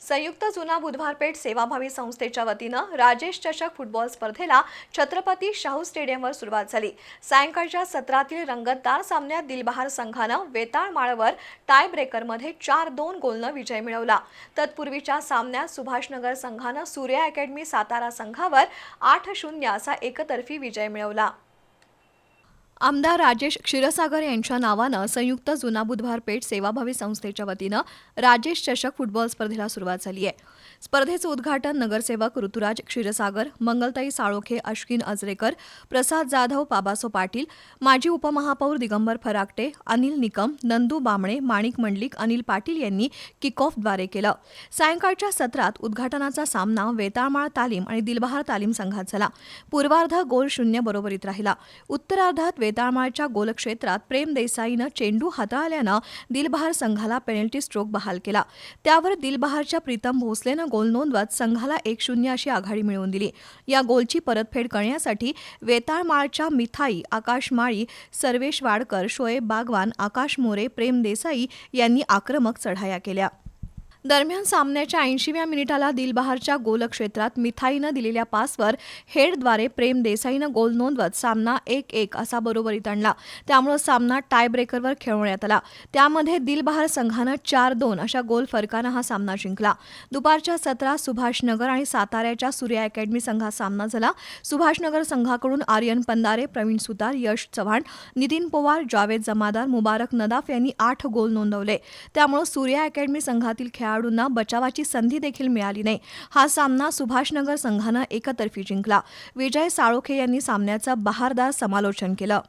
संयुक्त जुना बुधवारपेठ सेवाभावी संस्थेच्या वतीनं राजेश चषक फुटबॉल स्पर्धेला छत्रपती शाहू स्टेडियमवर सुरुवात झाली। सायंकाळच्या सत्रातील रंगतदार सामन्यात दिलबहार संघानं वेताळ माळावर टाय ब्रेकरमध्ये 4-2 गोलनं विजय मिळवला। तत्पूर्वीच्या सामन्यात सुभाषनगर संघानं सूर्या अकॅडमी सातारा संघावर 8-0 असा एकतर्फी विजय मिळवला। आमदार राजेश क्षीरसागर यांच्या नावानं संयुक्त जुना बुधवार पेठ सेवाभावी संस्थेच्या वतीनं राजेश चषक फुटबॉल स्पर्धेला सुरुवात झाली आहे। स्पर्धेचं उद्घाटन नगरसेवक ऋतुराज क्षीरसागर, मंगलताई साळोखे, अश्विन अजरेकर, प्रसाद जाधव, बाबासो पाटील, माजी उपमहापौर दिगंबर फराकटे, अनिल निकम, नंदू बामणे, माणिक मंडलिक, अनिल पाटील यांनी किक ऑफद्वारे केलं। सायंकाळच्या सत्रात उद्घाटनाचा सामना वेताळमाळ तालीम आणि दिलबहार तालीम संघात झाला। पूर्वार्ध गोल 0 बरोबरीत राहिला। उत्तरार्धात वेताळमाळच्या गोलक्षेत्रात प्रेम देसाईनं चेंडू हाताळल्यानं दिलबहार संघाला पेनल्टी स्ट्रोक बहाल केला। त्यावर दिलबहारच्या प्रीतम भोसलेनं गोल नोंदवत संघाला 1-0 अशी आघाडी मिळवून दिली। या गोलची परतफेड करण्यासाठी वेताळमाळच्या मिथाई, आकाश माळी, सर्वेश वाडकर, शोएब बागवान, आकाश मोरे, प्रेम देसाई यांनी आक्रमक चढाया केल्या। दरम्यान सामन्याच्या 80व्या मिनिटाला दिलबहारच्या गोलक्षेत्रात मिथाईनं दिलेल्या पासवर हेडद्वारे प्रेम देसाईनं गोल नोंदवत सामना 1-1 असा बरोबरीत आणला। त्यामुळे सामना टाय ब्रेकरवर खेळवण्यात आला। त्यामध्ये दिलबहार संघानं 4-2 अशा गोल फरकानं हा सामना जिंकला। दुपारच्या सत्रात सुभाषनगर आणि साताऱ्याच्या सूर्या अकॅडमी संघात सामना झाला। सुभाषनगर संघाकडून आर्यन पंदारे, प्रवीण सुतार, यश चव्हाण, नितीन पवार, जावेद जमादार, मुबारक नदाफ यांनी 8 गोल नोंदवले। त्यामुळे सूर्या अकॅडमी संघातील खेळाडूंना बचावाची संधी देखील मिळाली नाही। हा सामना सुभाषनगर संघानं एकतर्फी जिंकला। विजय साळोखे यांनी सामन्याचं बहारदार समालोचन केलं।